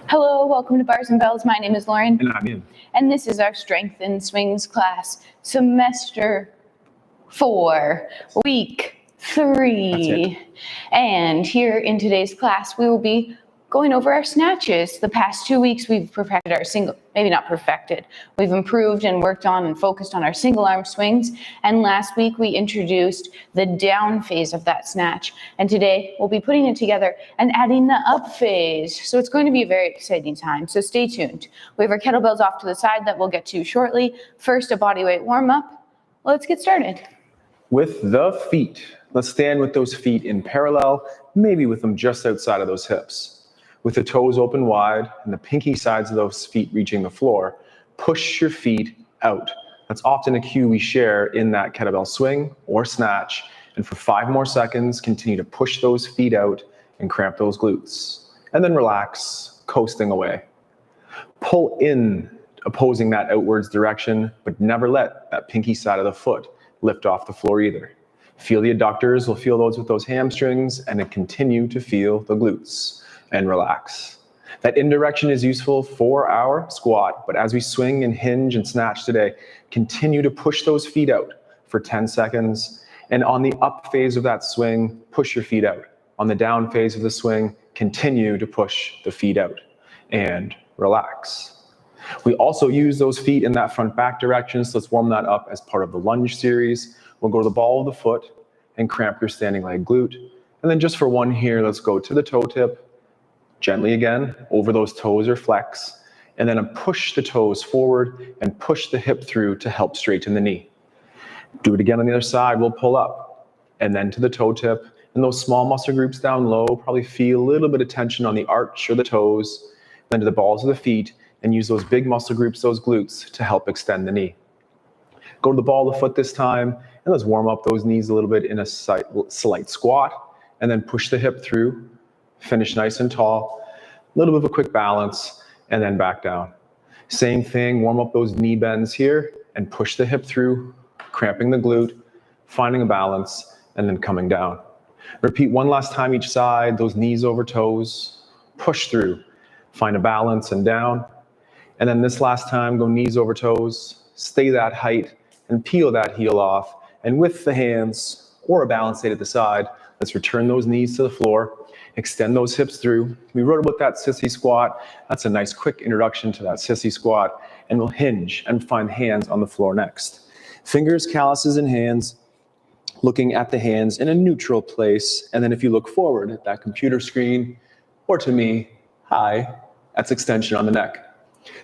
Hello, welcome to Bars and Bells. My name is Lauren. And I'm Ian. And this is our Strength and Swings class, semester 4, week 3. And here in today's class, we will be going over our snatches. The past 2 weeks, we've perfected our single, maybe not perfected, we've improved and worked on and focused on our single arm swings. And last week, we introduced the down phase of that snatch. And today, we'll be putting it together and adding the up phase. So it's going to be a very exciting time, so stay tuned. We have our kettlebells off to the side that we'll get to shortly. First, a bodyweight warm up. Let's get started. With the feet, let's stand with those feet in parallel, maybe with them just outside of those hips. With the toes open wide and the pinky sides of those feet reaching the floor, push your feet out. That's often a cue we share in that kettlebell swing or snatch. And for 5 more seconds, continue to push those feet out and cramp those glutes. And then relax, coasting away. Pull in, opposing that outwards direction, but never let that pinky side of the foot lift off the floor either. Feel the adductors, we'll feel those with those hamstrings, and then continue to feel the glutes. And relax. That indirection is useful for our squat, but as we swing and hinge and snatch today, continue to push those feet out for 10 seconds. And on the up phase of that swing, push your feet out. On the down phase of the swing, continue to push the feet out and relax. We also use those feet in that front back direction, so let's warm that up as part of the lunge series. We'll go to the ball of the foot and cramp your standing leg glute. And then just for one here, let's go to the toe tip. Gently again, over those toes or flex, and then push the toes forward and push the hip through to help straighten the knee. Do it again on the other side, we'll pull up, and then to the toe tip, and those small muscle groups down low, probably feel a little bit of tension on the arch or the toes, then to the balls of the feet, and use those big muscle groups, those glutes, to help extend the knee. Go to the ball of the foot this time, and let's warm up those knees a little bit in a slight squat, and then push the hip through. Finish nice and tall, a little bit of a quick balance, and then back down. Same thing, warm up those knee bends here and push the hip through, cramping the glute, finding a balance, and then coming down. Repeat one last time each side, those knees over toes, push through, find a balance and down. And then this last time, go knees over toes, stay that height, and peel that heel off. And with the hands or a balance aid at the side, let's return those knees to the floor. Extend those hips through. We wrote about that sissy squat. That's a nice quick introduction to that sissy squat. And we'll hinge and find hands on the floor next. Fingers, calluses, and hands, looking at the hands in a neutral place. And then if you look forward at that computer screen, or to me, hi, that's extension on the neck.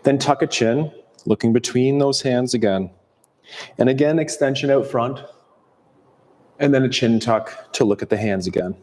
Then tuck a chin, looking between those hands again. And again, extension out front. And then a chin tuck to look at the hands again.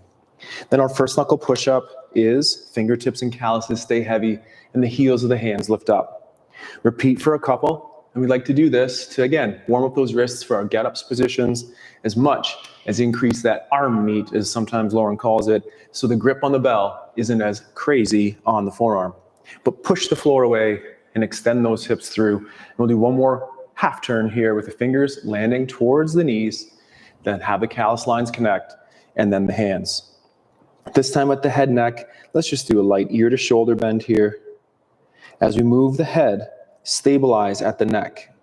Then our first knuckle push-up is fingertips and calluses stay heavy and the heels of the hands lift up. Repeat for a couple, and we'd like to do this to, again, warm up those wrists for our get-ups positions as much as increase that arm meat, as sometimes Lauren calls it, so the grip on the bell isn't as crazy on the forearm. But push the floor away and extend those hips through. And we'll do one more half turn here with the fingers landing towards the knees, then have the callus lines connect, and then the hands. This time at the head neck, let's just do a light ear to shoulder bend here. As we move the head, stabilize at the neck.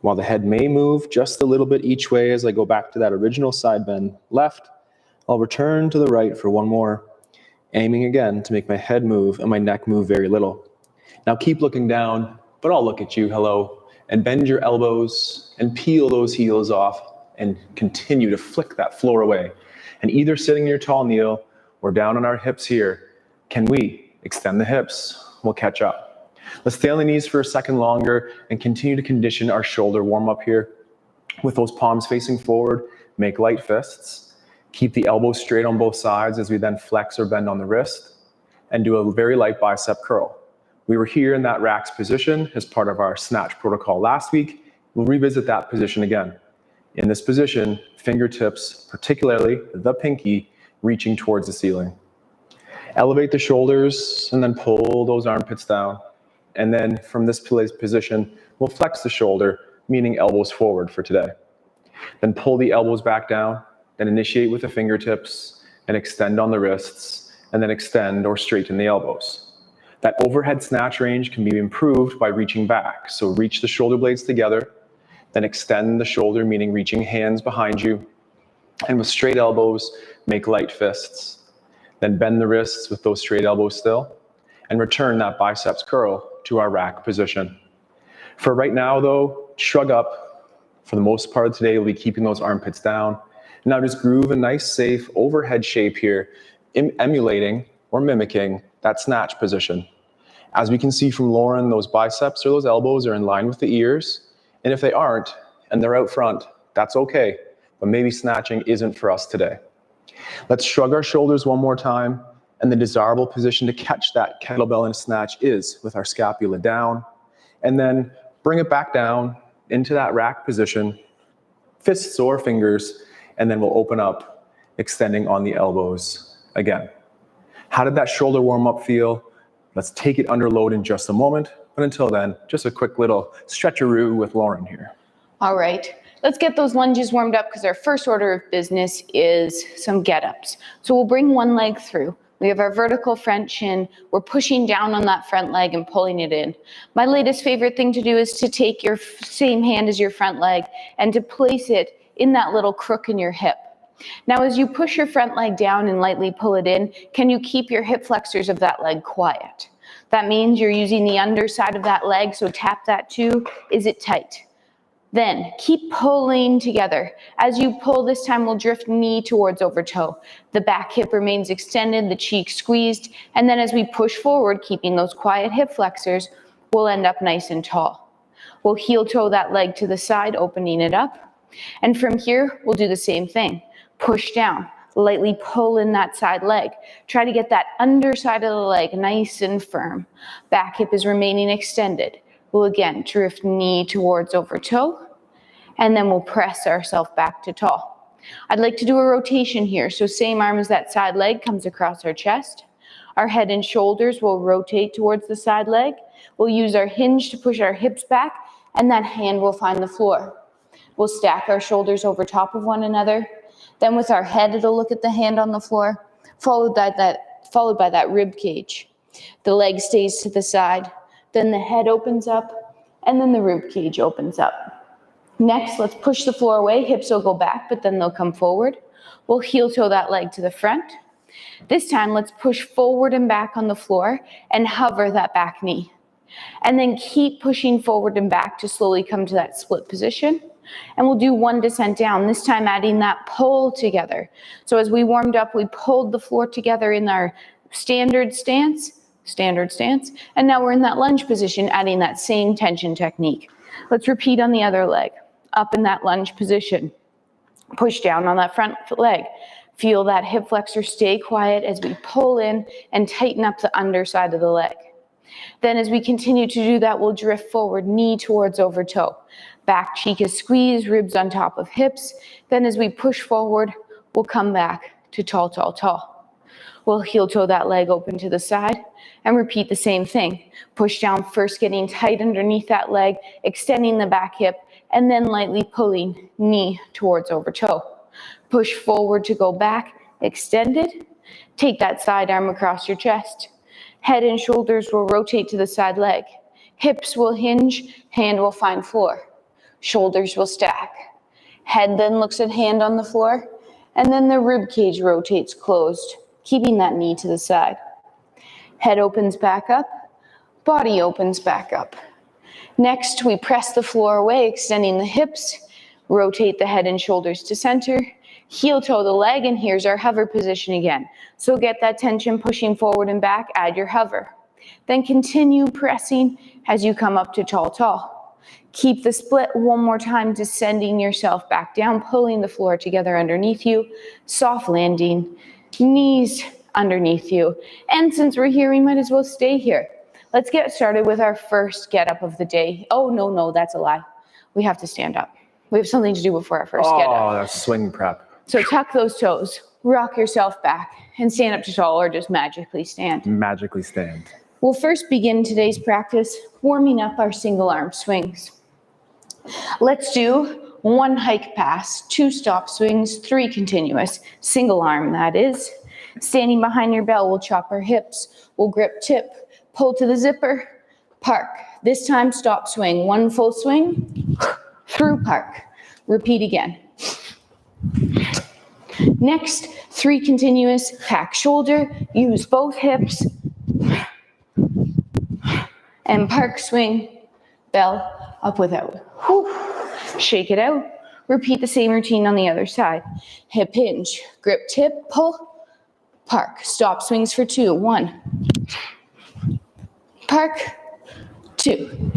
While the head may move just a little bit each way as I go back to that original side bend left, I'll return to the right for one more, aiming again to make my head move and my neck move very little. Now keep looking down, but I'll look at you, hello, and bend your elbows and peel those heels off and continue to flick that floor away. And either sitting in your tall kneel or down on our hips here, can we extend the hips? We'll catch up. Let's stay on the knees for a second longer and continue to condition our shoulder warm up here. With those palms facing forward, make light fists. Keep the elbows straight on both sides as we then flex or bend on the wrist and do a very light bicep curl. We were here in that racks position as part of our snatch protocol last week. We'll revisit that position again. In this position, fingertips, particularly the pinky, reaching towards the ceiling. Elevate the shoulders and then pull those armpits down. And then from this position, we'll flex the shoulder, meaning elbows forward for today. Then pull the elbows back down, then initiate with the fingertips and extend on the wrists, and then extend or straighten the elbows. That overhead snatch range can be improved by reaching back. So reach the shoulder blades together, then extend the shoulder, meaning reaching hands behind you. And with straight elbows, make light fists. Then bend the wrists with those straight elbows still, and return that biceps curl to our rack position. For right now though, shrug up. For the most part of today, we'll be keeping those armpits down. Now just groove a nice, safe overhead shape here, emulating or mimicking that snatch position. As we can see from Lauren, those biceps or those elbows are in line with the ears. And if they aren't, and they're out front, that's okay. But maybe snatching isn't for us today. Let's shrug our shoulders one more time. And the desirable position to catch that kettlebell in a snatch is with our scapula down. And then bring it back down into that rack position, fists or fingers, and then we'll open up, extending on the elbows again. How did that shoulder warm up feel? Let's take it under load in just a moment. But until then, just a quick little stretcheroo with Lauren here. All right, let's get those lunges warmed up because our first order of business is some get-ups. So we'll bring one leg through. We have our vertical front shin. We're pushing down on that front leg and pulling it in. My latest favorite thing to do is to take your same hand as your front leg and to place it in that little crook in your hip. Now, as you push your front leg down and lightly pull it in, can you keep your hip flexors of that leg quiet? That means you're using the underside of that leg, so tap that too. Is it tight? Then keep pulling together. As you pull, this time we'll drift knee towards over toe. The back hip remains extended, the cheek squeezed, and then as we push forward, keeping those quiet hip flexors, we'll end up nice and tall. We'll heel toe that leg to the side, opening it up. And from here, we'll do the same thing. Push down, lightly pull in that side leg. Try to get that underside of the leg nice and firm. Back hip is remaining extended. We'll again drift knee towards over toe, and then we'll press ourselves back to tall. I'd like to do a rotation here. So same arm as that side leg comes across our chest. Our head and shoulders will rotate towards the side leg. We'll use our hinge to push our hips back, and that hand will find the floor. We'll stack our shoulders over top of one another. Then with our head, it'll look at the hand on the floor, followed by that rib cage. The leg stays to the side, then the head opens up, and then the rib cage opens up. Next, let's push the floor away. Hips will go back, but then they'll come forward. We'll heel toe that leg to the front. This time, let's push forward and back on the floor and hover that back knee. And then keep pushing forward and back to slowly come to that split position. And we'll do one descent down, this time adding that pull together. So as we warmed up, we pulled the floor together in our standard stance, and now we're in that lunge position, adding that same tension technique. Let's repeat on the other leg. Up in that lunge position. Push down on that front leg. Feel that hip flexor stay quiet as we pull in and tighten up the underside of the leg. Then as we continue to do that, we'll drift forward, knee towards over toe. Back cheek is squeezed, ribs on top of hips. Then as we push forward, we'll come back to tall, tall, tall. We'll heel toe that leg open to the side and repeat the same thing. Push down first, getting tight underneath that leg, extending the back hip, and then lightly pulling knee towards over toe. Push forward to go back, extended. Take that side arm across your chest. Head and shoulders will rotate to the side leg. Hips will hinge, hand will find floor. Shoulders will stack. Head then looks at hand on the floor, and then the rib cage rotates closed, keeping that knee to the side. Head opens back up, body opens back up. Next, we press the floor away, extending the hips, rotate the head and shoulders to center, heel toe the leg, and here's our hover position again. So get that tension pushing forward and back, add your hover. Then continue pressing as you come up to tall, tall. Keep the split one more time, descending yourself back down, pulling the floor together underneath you, soft landing, knees underneath you. And since we're here, we might as well stay here. Let's get started with our first get up of the day. Oh, no, that's a lie. We have to stand up. We have something to do before our first get up. Oh, that's swing prep. So tuck those toes, rock yourself back, and stand up to tall, or just magically stand. Magically stand. We'll first begin today's practice warming up our single arm swings. Let's do 1 hike pass, 2 stop swings, 3 continuous, single arm that is. Standing behind your bell, we'll chop our hips. We'll grip tip, pull to the zipper, park. This time, stop swing. One full swing, through park. Repeat again. Next, 3 continuous, pack shoulder, use both hips, and park swing, bell, up without. Whew. Shake it out. Repeat the same routine on the other side. Hip hinge, grip tip, pull, park. Stop swings for 2. 1, park, 2.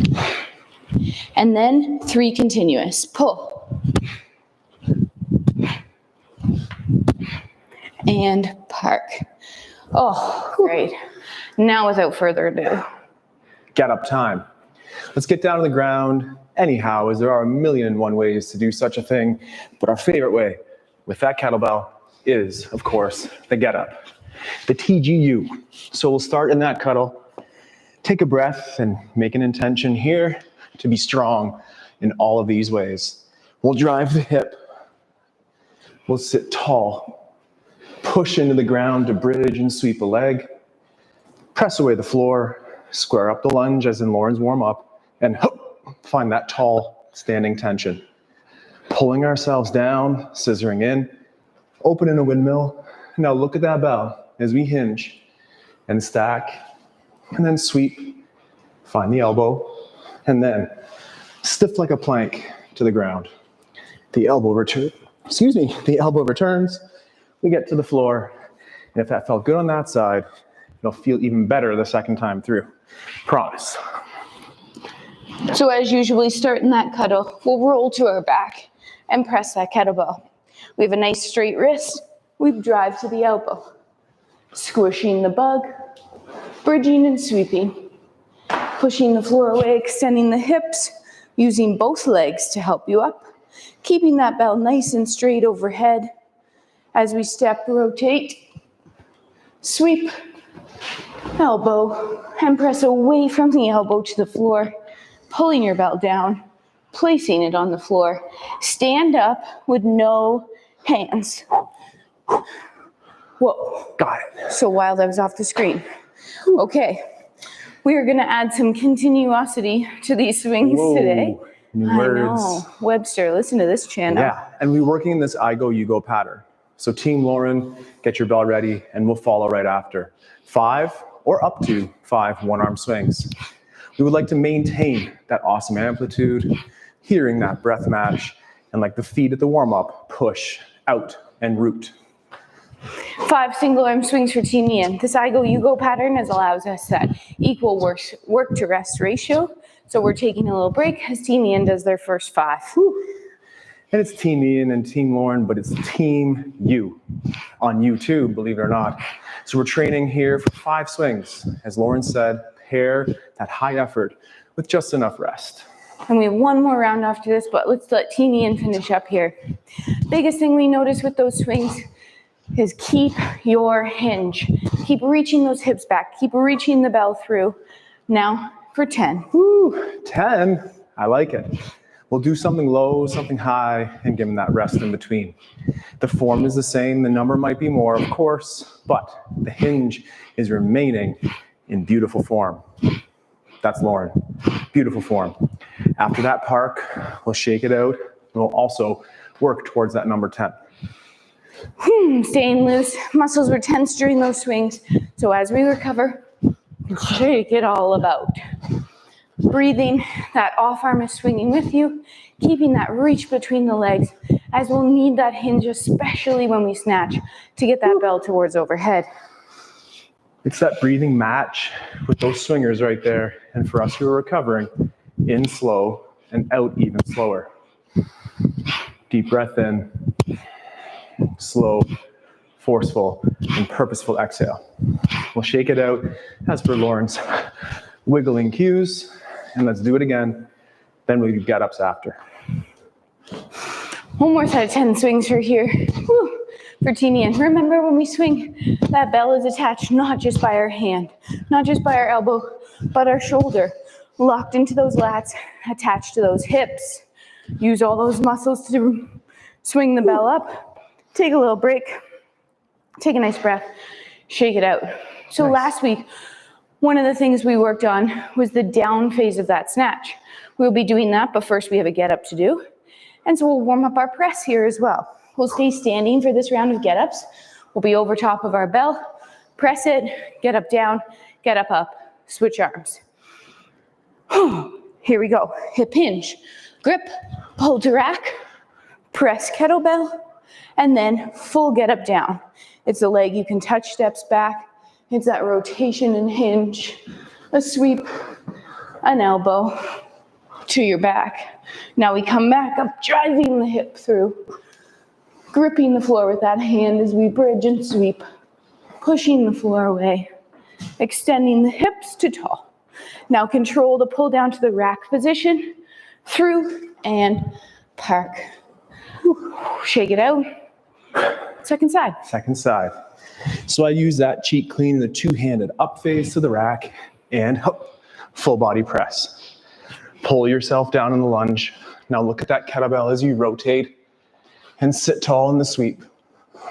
And then 3 continuous, pull, and park. Oh, great. Now without further ado, Get up time. Let's get down to the ground anyhow, as there are 1,000,001 ways to do such a thing, but our favorite way with that kettlebell is, of course, the get up, the TGU. So we'll start in that cuddle, take a breath, and make an intention here to be strong in all of these ways. We'll drive the hip, we'll sit tall, push into the ground to bridge and sweep a leg, press away the floor, square up the lunge as in Lauren's warm up, and find that tall standing tension. Pulling ourselves down, scissoring in, open in a windmill. Now look at that bell as we hinge and stack, and then sweep, find the elbow, and then stiff like a plank to the ground. The elbow returns, we get to the floor, and if that felt good on that side, it'll feel even better the second time through. Promise. so as usually, start in that cuddle. We'll roll to our back and press that kettlebell. We have a nice straight wrist. We drive to the elbow, squishing the bug, bridging and sweeping, pushing the floor away, extending the hips, using both legs to help you up, keeping that bell nice and straight overhead. As we step, rotate, sweep, elbow, and press away from the elbow to the floor, pulling your bell down, placing it on the floor. Stand up with no hands. Whoa. Got it. So wild I was off the screen. Okay, we are gonna add some continuosity to these swings today. New I words. know. Webster, listen to this channel. Yeah, and we're working in this I go, you go pattern. So Team Lauren, get your bell ready, and we'll follow right after. 5 or up to 5 one-arm swings. We would like to maintain that awesome amplitude, hearing that breath match, and like the feet at the warm-up, push, out, and root. 5 single arm swings for Team Ian. This I go, you go pattern allows us that equal work to rest ratio. So we're taking a little break as Team Ian does their first 5. And it's Team Ian and Team Lauren, but it's Team You on YouTube, believe it or not. So we're training here for 5 swings. As Lauren said, pair that high effort with just enough rest. And we have one more round after this, but let's let Team Ian finish up here. Biggest thing we notice with those swings is keep your hinge. Keep reaching those hips back. Keep reaching the bell through. Now for 10. Woo, 10, I like it. We'll do something low, something high, and give them that rest in between. The form is the same, the number might be more, of course, but the hinge is remaining in beautiful form. That's Lauren, beautiful form. After that park, we'll shake it out, and we'll also work towards that number 10. Staying loose, muscles were tense during those swings, so as we recover, shake it all about. Breathing, that off arm is swinging with you, keeping that reach between the legs, as we'll need that hinge, especially when we snatch, to get that bell towards overhead. It's that breathing match with those swingers right there, and for us who are recovering, in slow and out even slower. Deep breath in, slow, forceful, and purposeful exhale. We'll shake it out as per Lauren's wiggling cues, and let's do it again. Then we'll do get-ups after. One more set of 10 swings for here. Whew. For Team Ian. Remember when we swing, that bell is attached not just by our hand, not just by our elbow, but our shoulder. Locked into those lats, attached to those hips. Use all those muscles to swing the bell up. Take a little break. Take a nice breath. Shake it out. So nice. Last week, One of the things we worked on was the down phase of that snatch. We'll be doing that, but first we have a get up to do. And so we'll warm up our press here as well. We'll stay standing for this round of get ups. We'll be over top of our bell, press it, get up, down, get up, up, switch arms. Here we go. Hip hinge, grip, pull to rack, press kettlebell, and then full get up, down. It's a leg you can touch, steps back. It's that rotation and hinge, a sweep, an elbow to your back. Now we come back up, driving the hip through, gripping the floor with that hand as we bridge and sweep, pushing the floor away, extending the hips to tall. Now control the pull down to the rack position, through and park. Shake it out. Second side. Second side. So I use that cheek clean in the two-handed up phase to the rack and full body press. Pull yourself down in the lunge. Now look at that kettlebell as you rotate and sit tall in the sweep.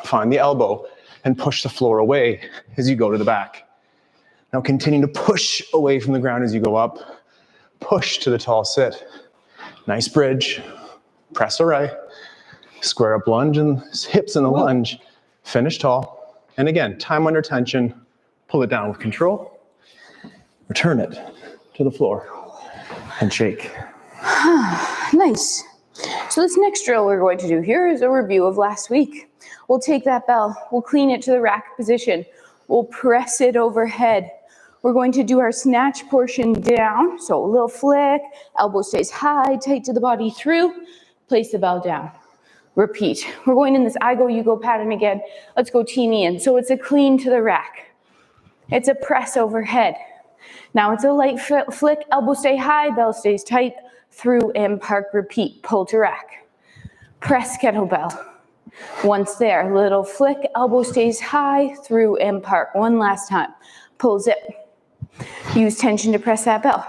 Find the elbow and push the floor away as you go to the back. Now continue to push away from the ground as you go up. Push to the tall sit. Nice bridge. Press array. Square up lunge and hips in the lunge. Finish tall. And again, time under tension. Pull it down with control. Return it to the floor and shake. Nice. So this next drill we're going to do here is a review of last week. We'll take that bell, we'll clean it to the rack position, we'll press it overhead. We're going to do our snatch portion down, so a little flick, elbow stays high, tight to the body through, place the bell down. Repeat. We're going in this I go, you go pattern again. Let's go team in. So it's a clean to the rack. It's a press overhead. Now it's a light flick, elbow stay high, bell stays tight, through and park, repeat, pull to rack. Press kettlebell. Once there, little flick, elbow stays high, through and park. One last time, pull zip. Use tension to press that bell.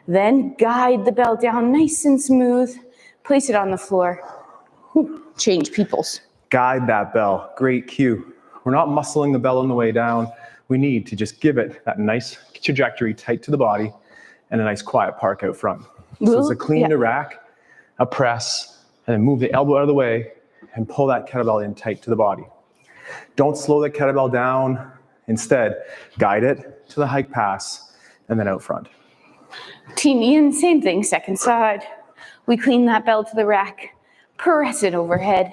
Then guide the bell down nice and smooth, place it on the floor. Change peoples. Guide that bell, great cue. We're not muscling the bell on the way down. We need to just give it that nice trajectory tight to the body and a nice quiet park out front. So it's a clean to rack, a press, and then move the elbow out of the way and pull that kettlebell in tight to the body. Don't slow the kettlebell down. Instead, guide it to the hike pass and then out front. Team in, same thing, second side. We clean that bell to the rack, press it overhead,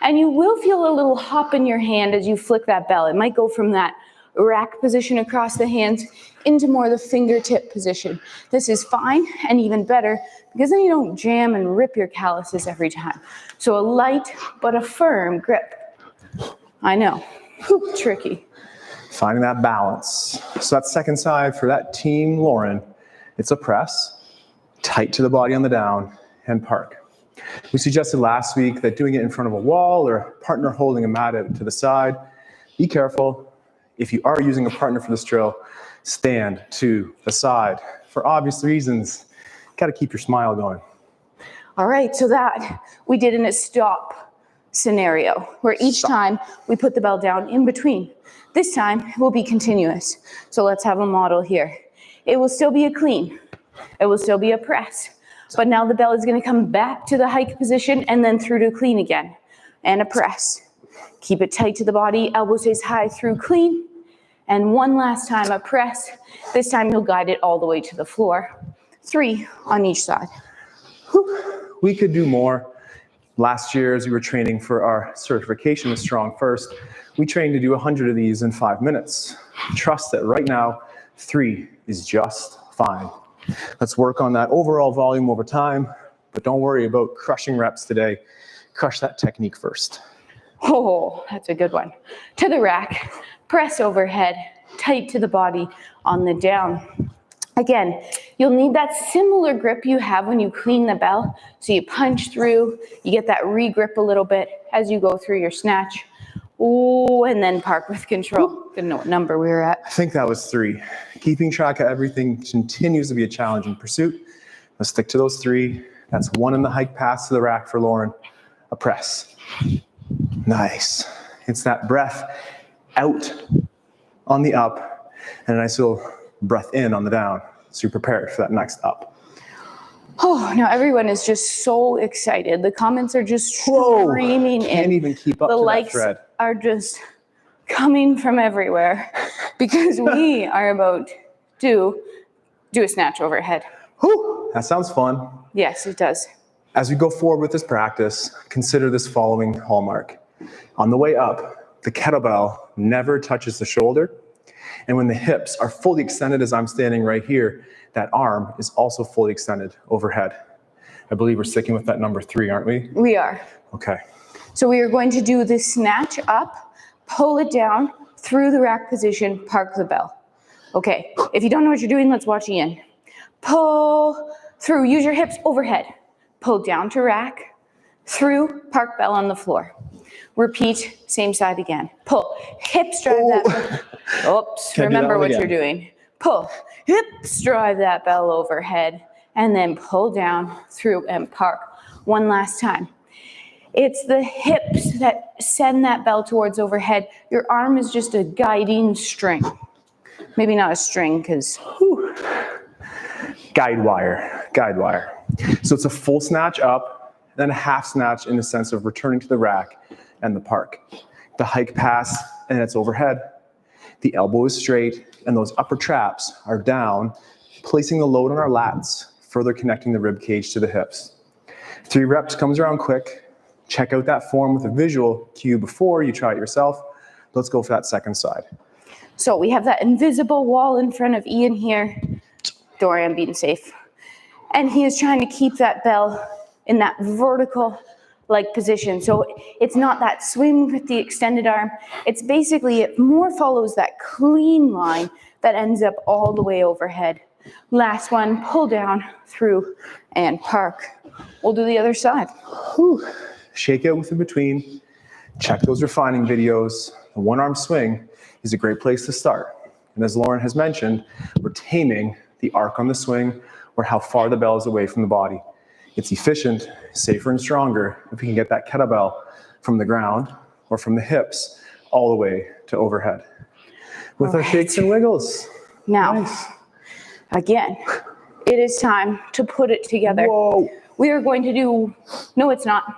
and you will feel a little hop in your hand as you flick that bell. It might go from that rack position across the hands into more the fingertip position. This is fine and even better because then you don't jam and rip your calluses every time. So a light but a firm grip. I know, tricky. Finding that balance. So that second side for that team, Lauren, it's a press, tight to the body on the down, and park. We suggested last week that doing it in front of a wall or a partner holding a mat out to the side. Be careful. If you are using a partner for this drill, stand to the side. For obvious reasons, got to keep your smile going. All right, so that we did in a stop scenario where each time we put the bell down in between. This time it will be continuous. So let's have a model here. It will still be a clean. It will still be a press. But now the bell is going to come back to the hike position and then through to clean again. And a press. Keep it tight to the body. Elbow stays high through clean. And one last time, a press. This time you'll guide it all the way to the floor. 3 on each side. Whew. We could do more. Last year, as we were training for our certification with Strong First, we trained to do 100 of these in 5 minutes. Trust that right now, 3 is just fine. Let's work on that overall volume over time, but don't worry about crushing reps today. Crush that technique first. Oh, that's a good one. To the rack, press overhead, tight to the body on the down. Again, you'll need that similar grip you have when you clean the bell. So you punch through, you get that re-grip a little bit as you go through your snatch. Ooh, and then park with control. Didn't know what number we were at. I think that was 3. Keeping track of everything continues to be a challenging pursuit. Let's stick to those 3. That's 1 in the hike pass to the rack for Lauren. A press. Nice. It's that breath out on the up and a nice little breath in on the down. So you're prepared for that next up. Oh, now everyone is just so excited. The comments are just streaming in. Can't even keep up the to that likes thread. Are just coming from everywhere because we are about to do a snatch overhead. Whew, that sounds fun. Yes, it does. As we go forward with this practice, consider this following hallmark. On the way up, the kettlebell never touches the shoulder. And when the hips are fully extended as I'm standing right here, that arm is also fully extended overhead. I believe we're sticking with that number 3, aren't we? We are. Okay. So we are going to do the snatch up, pull it down through the rack position, park the bell. Okay, if you don't know what you're doing, let's watch Ian. Pull through, use your hips overhead. Pull down to rack, through, park bell on the floor. Repeat, same side again. Pull, hips drive that bell. Oops, remember what you're doing. Pull, hips drive that bell overhead, and then pull down, through, and park. One last time. It's the hips that send that bell towards overhead. Your arm is just a guiding string. Maybe not a string, because... Guide wire. So it's a full snatch up, then a half snatch in the sense of returning to the rack and the park. The hike pass, and it's overhead. The elbow is straight, and those upper traps are down, placing the load on our lats, further connecting the rib cage to the hips. 3 reps comes around quick. Check out that form with a visual cue before you try it yourself. Let's go for that second side. So we have that invisible wall in front of Ian here. Don't worry, I'm being safe. And he is trying to keep that bell in that vertical like position. So it's not that swing with the extended arm. It's basically, it more follows that clean line that ends up all the way overhead. Last one, pull down, through, and park. We'll do the other side. Whew. Shake out with in between. Check those refining videos. The one arm swing is a great place to start. And as Lauren has mentioned, we're taming the arc on the swing or how far the bell is away from the body. It's efficient, safer, and stronger if we can get that kettlebell from the ground or from the hips all the way to overhead. With our shakes and wiggles. Now, again, it is time to put it together. Whoa. We are going to do, no it's not.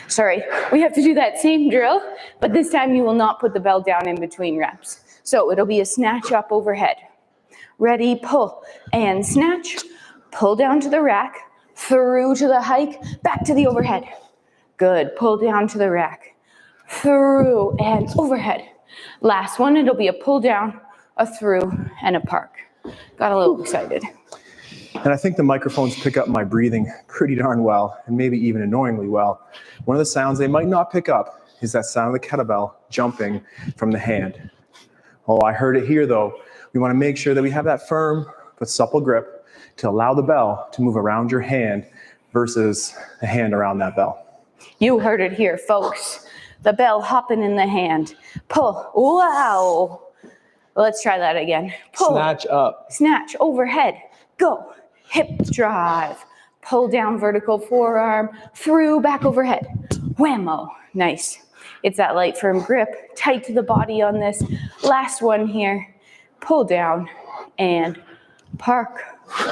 Sorry, we have to do that same drill, but this time you will not put the bell down in between reps. So it'll be a snatch up overhead. Ready, pull, and snatch. Pull down to the rack, through to the hike, back to the overhead. Good, pull down to the rack, through, and overhead. Last one, it'll be a pull down, a through, and a park. Got a little excited. And I think the microphones pick up my breathing pretty darn well, and maybe even annoyingly well. One of the sounds they might not pick up is that sound of the kettlebell jumping from the hand. Oh, I heard it here though. We want to make sure that we have that firm but supple grip to allow the bell to move around your hand versus the hand around that bell. You heard it here, folks. The bell hopping in the hand. Pull, wow. Let's try that again. Pull, snatch up. Snatch, overhead, go. Hip drive, pull down vertical forearm, through, back overhead. Whammo, nice. It's that light firm grip, tight to the body on this. Last one here, pull down and park.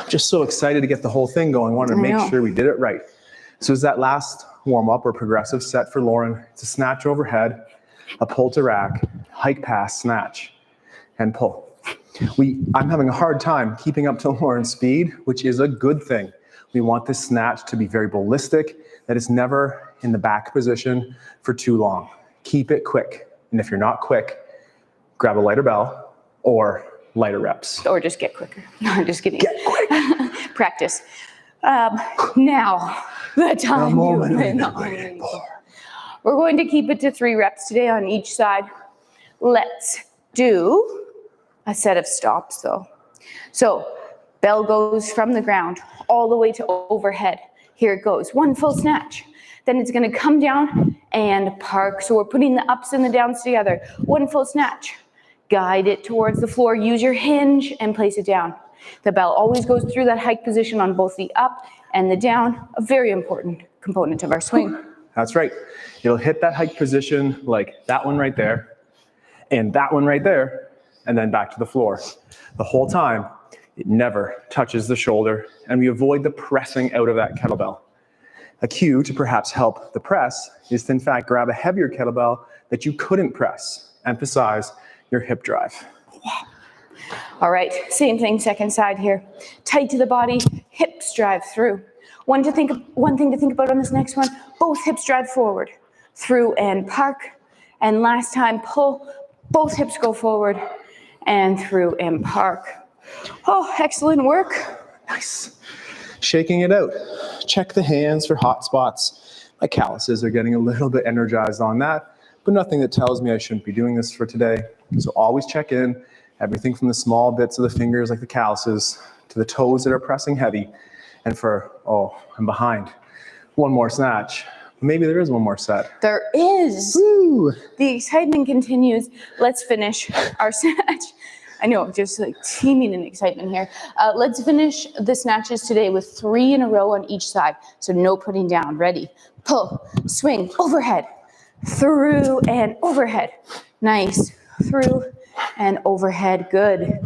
Just so excited to get the whole thing going. Wanted to make sure we did it right. So is that last warm up or progressive set for Lauren. It's a snatch overhead, a pull to rack, hike pass, snatch, and pull. I'm having a hard time keeping up to Lauren's speed, which is a good thing. We want this snatch to be very ballistic, that it's never in the back position for too long. Keep it quick. And if you're not quick, grab a lighter bell or lighter reps. Or just get quicker. No, I'm just kidding. Get quick. Practice. Now, the time you've been waiting for. We're going to keep it to 3 reps today on each side. Let's do a set of stops though. So bell goes from the ground all the way to overhead. Here it goes, 1 full snatch. Then it's gonna come down and park. So we're putting the ups and the downs together. 1 full snatch. Guide it towards the floor. Use your hinge and place it down. The bell always goes through that hike position on both the up and the down, a very important component of our swing. That's right. It'll hit that hike position like that one right there and that one right there. and then back to the floor. The whole time, it never touches the shoulder, and we avoid the pressing out of that kettlebell. A cue to perhaps help the press is to in fact grab a heavier kettlebell that you couldn't press. Emphasize your hip drive. All right, same thing, second side here. Tight to the body, hips drive through. One thing to think about on this next one, both hips drive forward. Through and park. And last time, pull, both hips go forward and through and park. Oh, excellent work. Nice. Shaking it out. Check the hands for hot spots. My calluses are getting a little bit energized on that, but nothing that tells me I shouldn't be doing this for today. So always check in. Everything from the small bits of the fingers like the calluses to the toes that are pressing heavy. And I'm behind. One more snatch. Maybe there is one more set. There is. Woo. The excitement continues. Let's finish our snatch. I know, just like teeming in excitement here. Let's finish the snatches today with 3 in a row on each side. So no putting down. Ready? Pull, swing, overhead, through and overhead. Nice. Through and overhead. Good.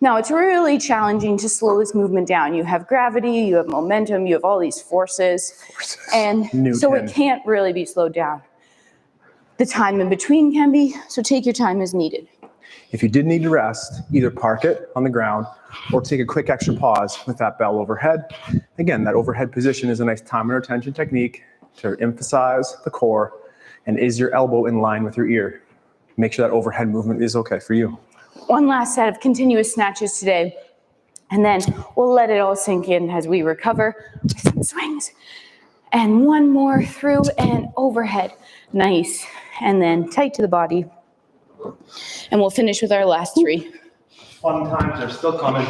Now it's really challenging to slow this movement down. You have gravity, you have momentum, you have all these forces. And so it can't really be slowed down. The time in between can be, so take your time as needed. If you did need to rest, either park it on the ground or take a quick extra pause with that bell overhead. Again, that overhead position is a nice time and retention technique to emphasize the core, and is your elbow in line with your ear? Make sure that overhead movement is okay for you. One last set of continuous snatches today, and then we'll let it all sink in as we recover with some swings. And one more through and overhead. Nice. And then tight to the body. And we'll finish with our last 3. Fun times are still coming,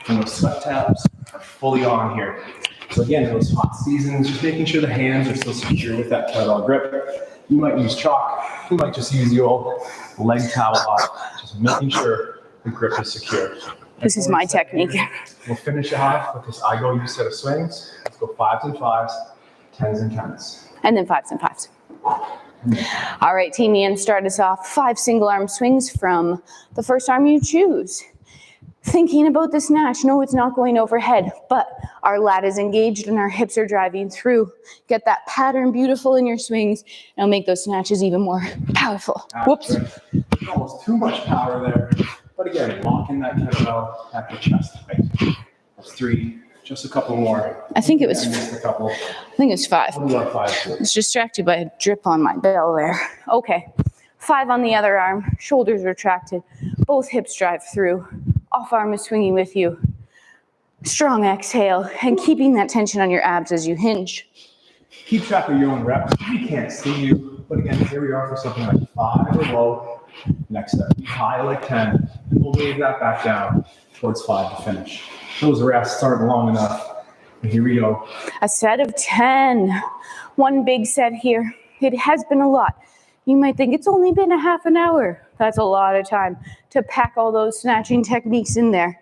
and those sweat tabs are fully on here. So again, in those hot seasons, just making sure the hands are still secure with that kettlebell grip. You might use chalk. You might just use the old leg towel off, just making sure the grip is secure. This is my technique. We'll finish it off with this I-go-you set of swings. Let's go 5s and 5s, 10s and 10s. And then 5s and 5s. All right, Team Ian, start us off. 5 single arm swings from the first arm you choose. Thinking about the snatch, no, it's not going overhead, but our lat is engaged and our hips are driving through. Get that pattern beautiful in your swings, and it'll make those snatches even more powerful. Whoops. There's almost too much power there. But again, locking that kettlebell at the chest height. That's 3, just a couple more. I think it was, a couple. I think it's 5. We'll do 5 too. I was distracted by a drip on my bell there. Okay, 5 on the other arm, shoulders retracted, both hips drive through. Off arm is swinging with you. Strong exhale and keeping that tension on your abs as you hinge. Keep track of your own reps. We can't see you, but again, here we are for something like 5 or low. Next step, high like 10, and we'll wave that back down towards 5 to finish. Those rests aren't long enough. And here we go. A set of 10. One big set here. It has been a lot. You might think it's only been a half an hour. That's a lot of time to pack all those snatching techniques in there.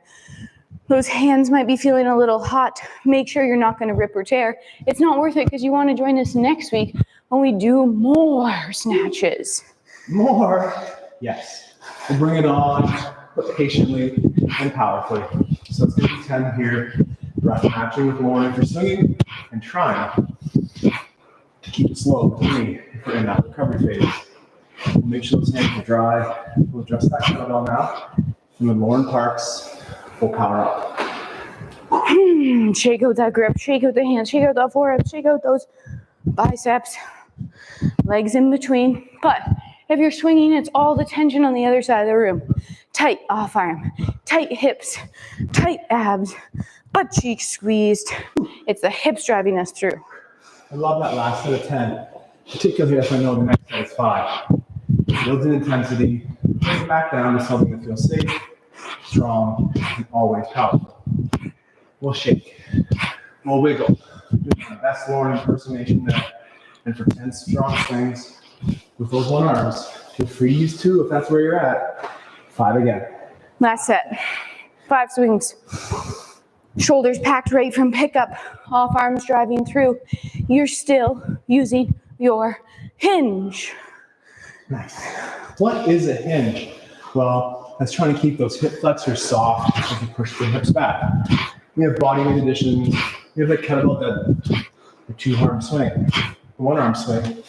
Those hands might be feeling a little hot. Make sure you're not going to rip or tear. It's not worth it because you want to join us next week when we do more snatches. More? Yes. We'll bring it on, but patiently and powerfully. So it's going to be 10 here. Breath matching with Lauren for swinging, and trying to keep it slow with me if we're in that recovery phase. We'll make sure those hands are dry. We'll adjust that kettlebell now. And when Lauren parks, we'll power up. Shake out that grip, shake out the hands, shake out that forehead, shake out those biceps, legs in between. But if you're swinging, it's all the tension on the other side of the room. Tight off arm, tight hips, tight abs, butt cheeks squeezed. It's the hips driving us through. I love that last set of 10, particularly if I know the next set is 5. Build in intensity, bring it back down to something that feels safe, strong, and always powerful. We'll shake, we'll wiggle. Doing my best Lauren impersonation there. And for 10 strong swings with those 1 arms, feel free to use 2 if that's where you're at. 5 again. Last set, 5 swings. Shoulders packed right from pickup, off arms driving through. You're still using your hinge. Nice. What is a hinge? Well, that's trying to keep those hip flexors soft as you push the hips back. We have bodyweight additions. We have the kettlebell deadlift, the 2-arm swing, the 1-arm swing,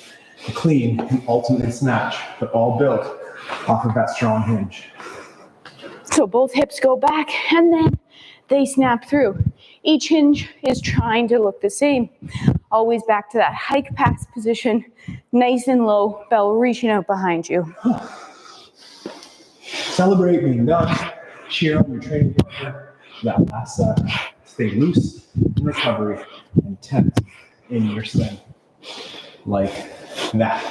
the clean, and ultimate snatch, but all built off of that strong hinge. So both hips go back and then they snap through. Each hinge is trying to look the same. Always back to that hike pass position, nice and low, bell reaching out behind you. Celebrate being done. Cheer on your training partner for that last set. Stay loose in recovery and tense in your swing. Like that.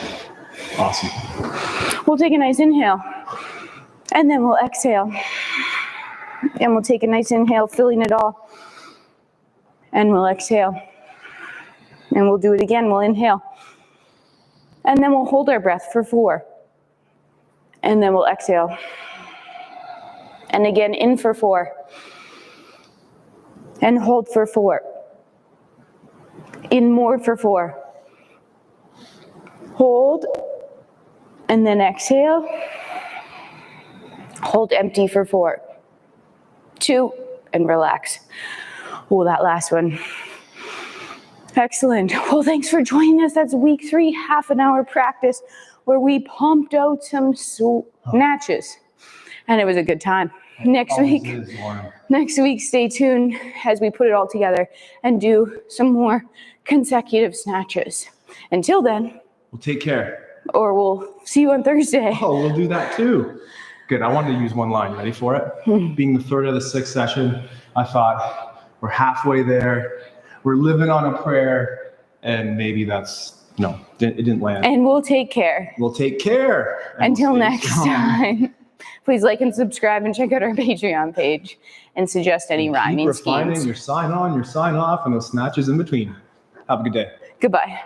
Awesome. We'll take a nice inhale and then we'll exhale. And we'll take a nice inhale, filling it all. And we'll exhale. And we'll do it again. We'll inhale. And then we'll hold our breath for 4. And then we'll exhale. And again, in for 4. And hold for 4. In more for 4. Hold. And then exhale. Hold empty for 4. 2, and relax. Oh, that last one. Excellent. Well, thanks for joining us. That's week 3, half an hour practice where we pumped out some snatches. And it was a good time. Next week, stay tuned as we put it all together and do some more consecutive snatches. Until then. Well, take care. Or we'll see you on Thursday. Oh, we'll do that too. Good. I wanted to use one line. Ready for it? Being the 3rd of the 6th session, I thought we're halfway there. We're living on a prayer, and maybe that's, no, it didn't land. And we'll take care. We'll take care. Until next time. Please like and subscribe and check out our Patreon page and suggest any rhyming schemes. Keep refining your sign on, your sign off, and those snatches in between. Have a good day. Goodbye.